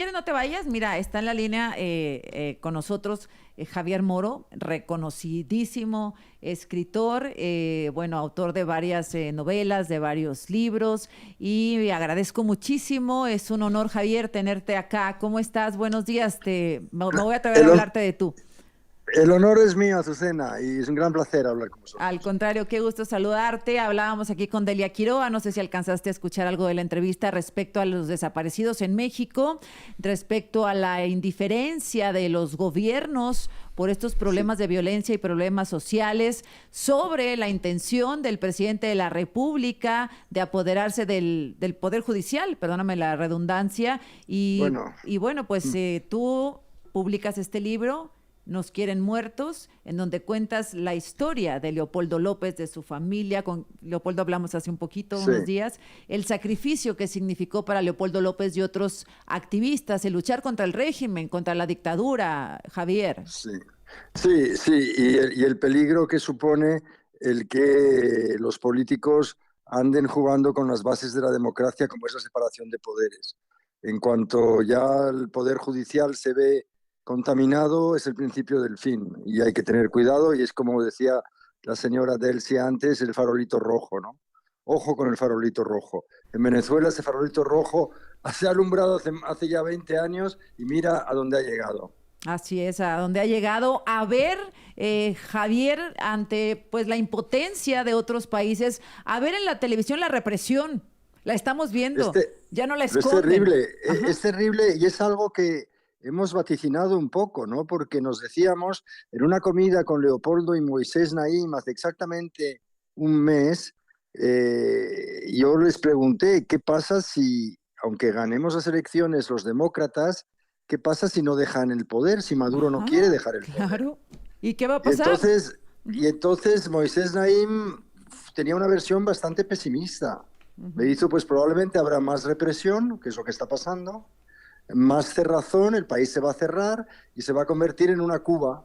No te vayas, mira, está en la línea con nosotros Javier Moro, reconocidísimo escritor, bueno, autor de varias novelas, de varios libros, y agradezco muchísimo, es un honor, Javier, tenerte acá. ¿Cómo estás? Buenos días, me voy a atrever a El, hon- hablarte de tú. el honor es mío, Azucena, y es un gran placer hablar con Al vosotros. contrario, qué gusto saludarte. Hablábamos aquí con Delia Quiroga, no sé si alcanzaste a escuchar algo de la entrevista respecto a los desaparecidos en México, respecto a la indiferencia de los gobiernos por estos Sí, problemas de violencia y problemas sociales, sobre la intención del presidente de la República de apoderarse del Poder Judicial, perdóname la redundancia, bueno, y bueno, pues mm, tú publicas este libro, Nos quieren muertos, en donde cuentas la historia de Leopoldo López, de su familia. Con Leopoldo hablamos hace un poquito, sí, unos días, el sacrificio que significó para Leopoldo López y otros activistas el luchar contra el régimen, contra la dictadura, Javier. sí, sí, y el peligro que supone el que los políticos anden jugando con las bases de la democracia, como es la separación de poderes. En cuanto ya el poder judicial se ve contaminado, es el principio del fin, y hay que tener cuidado, y es como decía la señora Delcy antes, el farolito rojo, ¿no? Ojo con el farolito rojo. En Venezuela ese farolito rojo se ha alumbrado hace ya 20 años y mira a dónde ha llegado. Así es, a donde ha llegado a ver Javier ante pues la impotencia de otros países, a ver en la televisión la represión. La estamos viendo, Este, ya no la pero esconden. Ajá. es terrible y es algo que hemos vaticinado un poco, ¿no? Porque nos decíamos en una comida con Leopoldo y Moisés Naím hace exactamente un mes, yo les pregunté qué pasa si, aunque ganemos las elecciones los demócratas, qué pasa si no dejan el poder, si Maduro no Ajá, quiere dejar el poder. claro. ¿Y qué va a Y pasar? entonces, y Ujú, entonces Moisés Naím tenía una versión bastante pesimista. Me ujú. dijo, pues probablemente habrá más represión, que es lo que está pasando, más cerrazón, el país se va a cerrar y se va a convertir en una Cuba,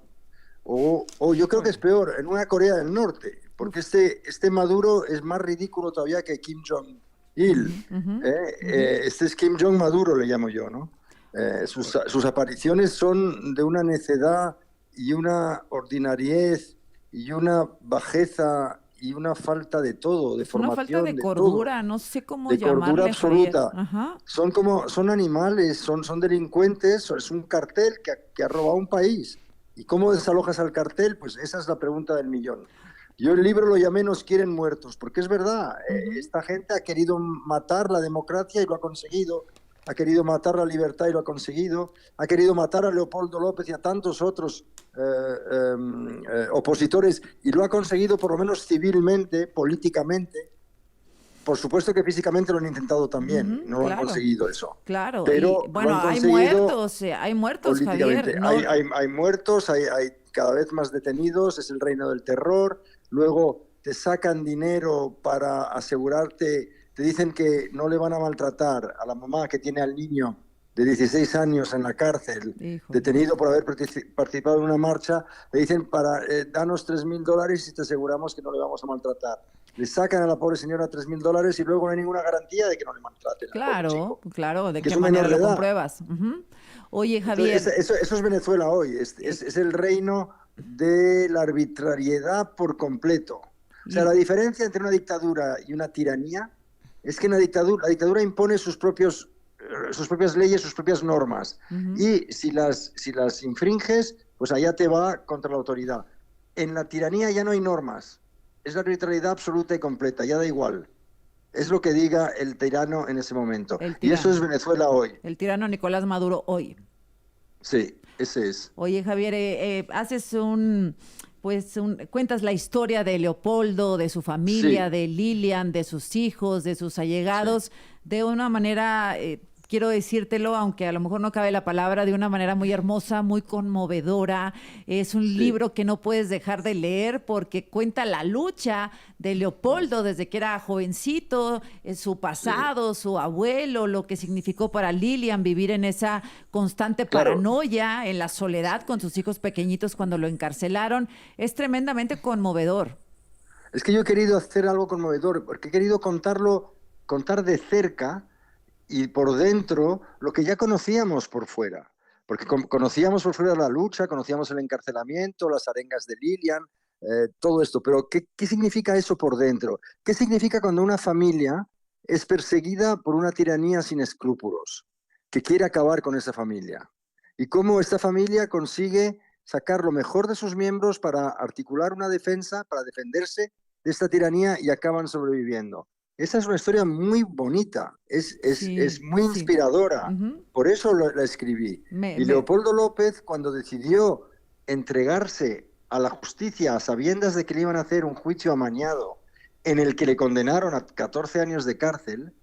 o yo creo que es Híjole. peor, en una Corea del Norte, porque Uf. este Maduro es más ridículo todavía que Kim Jong-il. Ujú, ujú, ¿Eh? ujú. Este es Kim Jong Maduro, le llamo yo, ¿no? Sus apariciones son de una necedad y una ordinariez y una bajeza y una falta de todo, de Es una falta formación, de de todo, cordura, no sé cómo de cordura llamarle, Javier. absoluta. Ajá. Son animales, son delincuentes, es un cartel que ha robado un país. ¿Y cómo desalojas al cartel? Pues esa es la pregunta del millón. Yo el libro lo llamé Nos quieren muertos, porque es verdad, Ujú. esta gente ha querido matar la democracia y lo ha conseguido, ha querido matar la libertad y lo ha conseguido, ha querido matar a Leopoldo López y a tantos otros opositores y lo ha conseguido por lo menos civilmente, políticamente. Por supuesto que físicamente lo han intentado también, Ujú, no lo han claro, conseguido eso, claro. Y pero lo bueno, han conseguido hay muertos, Javier. políticamente. No, Hay muertos, hay cada vez más detenidos, es el reino del terror, luego te sacan dinero para asegurarte, te dicen que no le van a maltratar a la mamá que tiene al niño de 16 años en la cárcel, híjole. detenido por haber participado en una marcha, le dicen danos $3.000 y te aseguramos que no le vamos a maltratar. Le sacan a la pobre señora $3.000 y luego no hay ninguna garantía de que no le maltraten al pobre Claro, chico, claro. ¿De que qué es un manera menor de lo edad. compruebas? Ujú. Oye, Entonces, Javier, eso es Venezuela hoy, eh, es el reino de la arbitrariedad por completo. O sea, y, la diferencia entre una dictadura y una tiranía es que la dictadura impone sus propias leyes, sus propias normas. ujú. Y si las infringes, pues allá te va contra la autoridad. En la tiranía ya no hay normas, es la arbitrariedad absoluta y completa, ya da igual. Es lo que diga el tirano en ese momento. El Y eso es tirano, Venezuela hoy. el tirano Nicolás Maduro hoy. Sí, ese es. Oye, Javier, haces cuentas la historia de Leopoldo, de su familia, Sí, de Lilian, de sus hijos, de sus sí. allegados, de una manera, quiero decírtelo, aunque a lo mejor no cabe la palabra, de una manera muy hermosa, muy conmovedora. Es un Sí, libro que no puedes dejar de leer porque cuenta la lucha de Leopoldo desde que era jovencito, su sí. pasado, su abuelo, lo que significó para Lilian vivir en esa constante Claro, paranoia, en la soledad con sus hijos pequeñitos cuando lo encarcelaron. Es tremendamente conmovedor. es que yo he querido hacer algo conmovedor, porque he querido contar de cerca y por dentro lo que ya conocíamos por fuera. Porque conocíamos por fuera la lucha, conocíamos el encarcelamiento, las arengas de Lilian, todo esto. Pero ¿qué significa eso por dentro? ¿Qué significa cuando una familia es perseguida por una tiranía sin escrúpulos, que quiere acabar con esa familia? Y cómo esta familia consigue sacar lo mejor de sus miembros para articular una defensa, para defenderse de esta tiranía y acaban sobreviviendo. Esa es una historia muy bonita, es muy sí. inspiradora, Ujú. por eso la escribí. Me, Y me, Leopoldo López, cuando decidió entregarse a la justicia a sabiendas de que le iban a hacer un juicio amañado en el que le condenaron a 14 años de cárcel,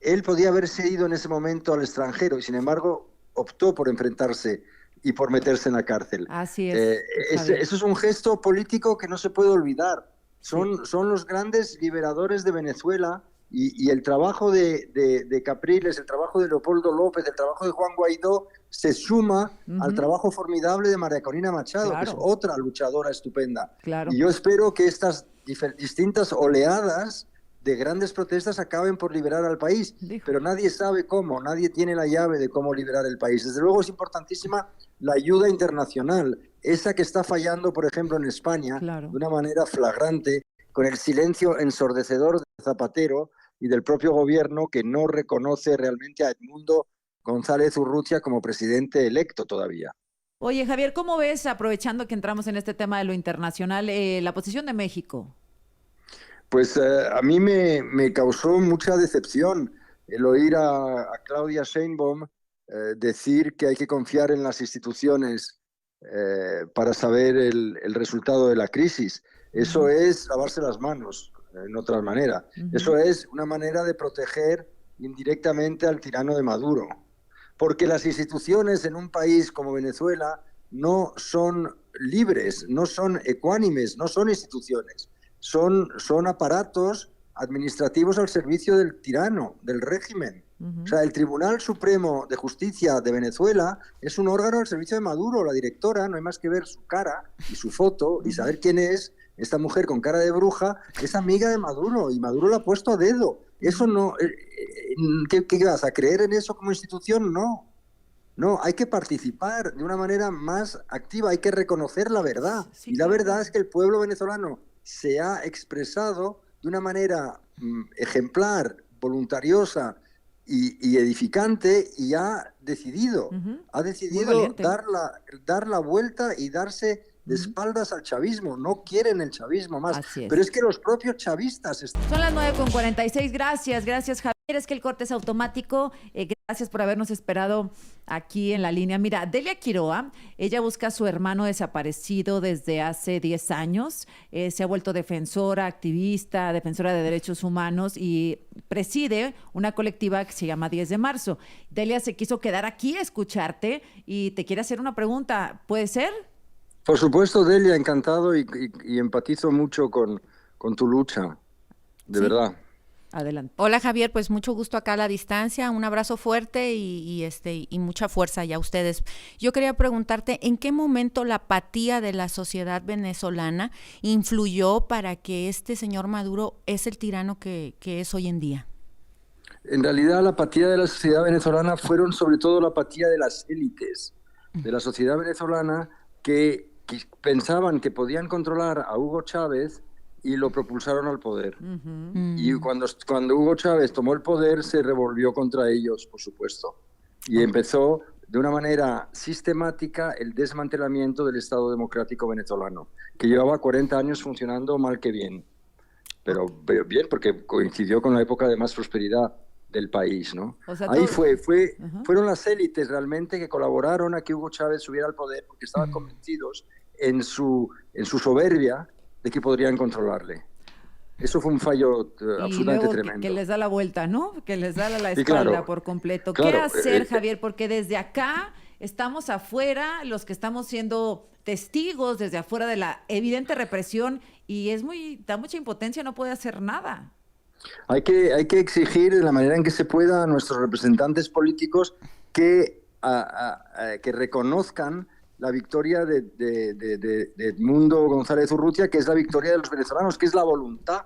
él podía haberse ido en ese momento al extranjero y sin embargo optó por enfrentarse y por meterse en la cárcel. Así Eh, es, Javier. eso es un gesto político que no se puede olvidar. Sí. Son los grandes liberadores de Venezuela y el trabajo de Capriles, el trabajo de Leopoldo López, el trabajo de Juan Guaidó se suma al Ujú. trabajo formidable de María Corina Machado, que es Claro, otra luchadora estupenda. claro. Y yo espero que estas distintas oleadas de grandes protestas acaben por liberar al país, Dijo. pero nadie sabe cómo, nadie tiene la llave de cómo liberar el país. Desde luego es importantísima la ayuda internacional, esa que está fallando, por ejemplo, en España, Claro. de una manera flagrante, con el silencio ensordecedor de Zapatero y del propio gobierno que no reconoce realmente a Edmundo González Urrutia como presidente electo todavía. Oye, Javier, ¿cómo ves, aprovechando que entramos en este tema de lo internacional, la posición de México? Pues a mí me causó mucha decepción el oír a Claudia Sheinbaum decir que hay que confiar en las instituciones para saber el resultado de la crisis. Eso Ujú, es lavarse las manos, en otra manera. ujú, Eso es una manera de proteger indirectamente al tirano de Maduro. Porque las instituciones en un país como Venezuela no son libres, no son ecuánimes, no son instituciones, son aparatos administrativos al servicio del tirano, del régimen. O ujú, sea, el Tribunal Supremo de Justicia de Venezuela es un órgano al servicio de Maduro. La directora, no hay más que ver su cara y su foto y ujú. saber quién es. Esta mujer con cara de bruja es amiga de Maduro y Maduro la ha puesto a dedo. Eso Ujú. no. ¿Qué vas a creer en eso como institución? No. No, hay que participar de una manera más activa, hay que reconocer la verdad. Sí, Y la claro. verdad es que el pueblo venezolano se ha expresado de una manera ejemplar, voluntariosa y edificante y Ujú. ha Muy decidido valiente. dar la vuelta y darse de Ujú. espaldas al chavismo. No quieren el chavismo más. Así Pero es. es que los propios chavistas Son las 9:46. Gracias, gracias, Javier. Es que el corte es automático. Gracias por habernos esperado aquí en la línea. Mira, Delia Quiroa, ella busca a su hermano desaparecido desde hace 10 años. Se ha vuelto defensora, activista, defensora de derechos humanos y preside una colectiva que se llama 10 de marzo. Delia se quiso quedar aquí a escucharte y te quiere hacer una pregunta. ¿Puede ser? por supuesto, Delia, encantado y empatizo mucho con tu lucha, de Sí, verdad. adelante. Hola Javier, pues mucho gusto acá a la distancia, un abrazo fuerte y mucha fuerza ya a ustedes. Yo quería preguntarte, ¿en qué momento la apatía de la sociedad venezolana influyó para que este señor Maduro es el tirano que es hoy en día? En realidad, la apatía de la sociedad venezolana fueron sobre todo la apatía de las élites de la sociedad venezolana que pensaban que podían controlar a Hugo Chávez y lo propulsaron al poder. Ujú. Y Mm, cuando Hugo Chávez tomó el poder, se revolvió contra ellos, por supuesto. Y ok. empezó de una manera sistemática el desmantelamiento del Estado Democrático venezolano, que llevaba 40 años funcionando mal que bien. Ok. Pero bien, porque coincidió con la época de más prosperidad del país, ¿no? O sea, Ahí todo. Ajá. fueron las élites realmente que colaboraron a que Hugo Chávez subiera al poder porque estaban Mm, convencidos en su soberbia de que podrían controlarle. Eso fue un fallo Y absolutamente luego que tremendo. les da la vuelta, ¿no? Que les da la Y espalda claro, por completo. ¿Qué claro, hacer, Javier? Porque desde acá estamos afuera, los que estamos siendo testigos desde afuera de la evidente represión y da mucha impotencia, no puede hacer nada. hay que exigir de la manera en que se pueda a nuestros representantes políticos que reconozcan la victoria de Edmundo González Urrutia, que es la victoria de los venezolanos, que es la voluntad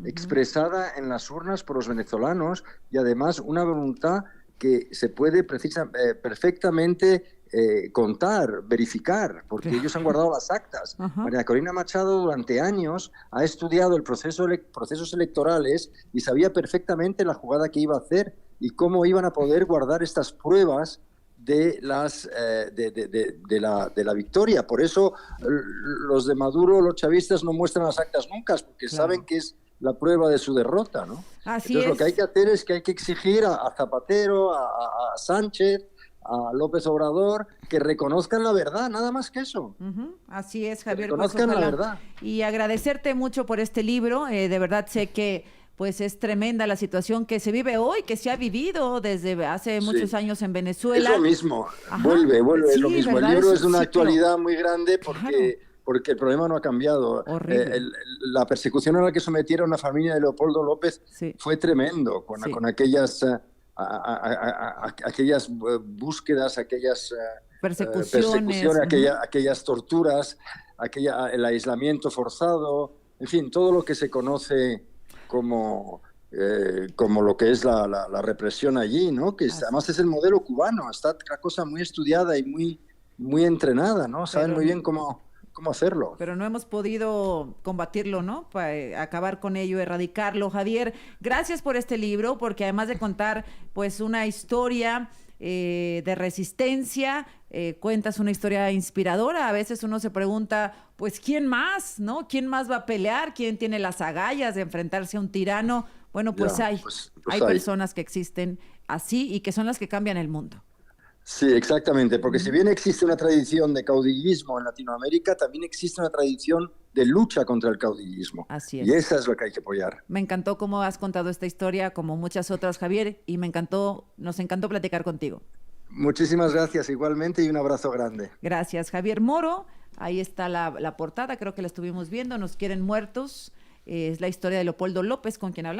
expresada en las urnas por los venezolanos y además una voluntad que se puede perfectamente contar, verificar, porque ellos han guardado las actas. María Corina Machado durante años ha estudiado procesos electorales y sabía perfectamente la jugada que iba a hacer y cómo iban a poder guardar estas pruebas de la victoria. Por eso los de Maduro, los chavistas, no muestran las actas nunca, porque saben que es la prueba de su derrota, ¿no? Así Entonces, lo que hay que hacer es que hay que exigir a Zapatero, a Sánchez, a López Obrador, que reconozcan la verdad, nada más que eso. Así es, Javier. Que reconozcan la verdad. Y agradecerte mucho por este libro. De verdad sé que pues es tremenda la situación que se vive hoy, que se ha vivido desde hace muchos años en Venezuela. Es lo mismo, vuelve, sí, lo mismo. ¿verdad? El libro es de una ciclo. Actualidad muy grande porque el problema no ha cambiado. La persecución a la que sometieron a la familia de Leopoldo López fue tremendo, con aquellas búsquedas, aquellas persecuciones, aquellas torturas, el aislamiento forzado, en fin, todo lo que se conoce como lo que es la represión allí, ¿no? Que además es el modelo cubano, está la cosa muy estudiada y muy entrenada, ¿no? Saben muy bien cómo hacerlo. Pero no hemos podido combatirlo, ¿no? Para acabar con ello, erradicarlo. Javier, gracias por este libro, porque además de contar pues una historia de resistencia, cuentas una historia inspiradora. A veces uno se pregunta, pues, ¿quién más, no? ¿Quién más va a pelear? ¿Quién tiene las agallas de enfrentarse a un tirano? Bueno, pues hay personas que existen así y que son las que cambian el mundo. Sí, exactamente, porque si bien existe una tradición de caudillismo en Latinoamérica, también existe una tradición de lucha contra el caudillismo. Así es. Y esa es lo que hay que apoyar. Me encantó cómo has contado esta historia, como muchas otras, Javier, y nos encantó platicar contigo. Muchísimas gracias igualmente y un abrazo grande. Gracias, Javier Moro. Ahí está la portada, creo que la estuvimos viendo, Nos quieren muertos. Es la historia de Leopoldo López, con quien hablamos.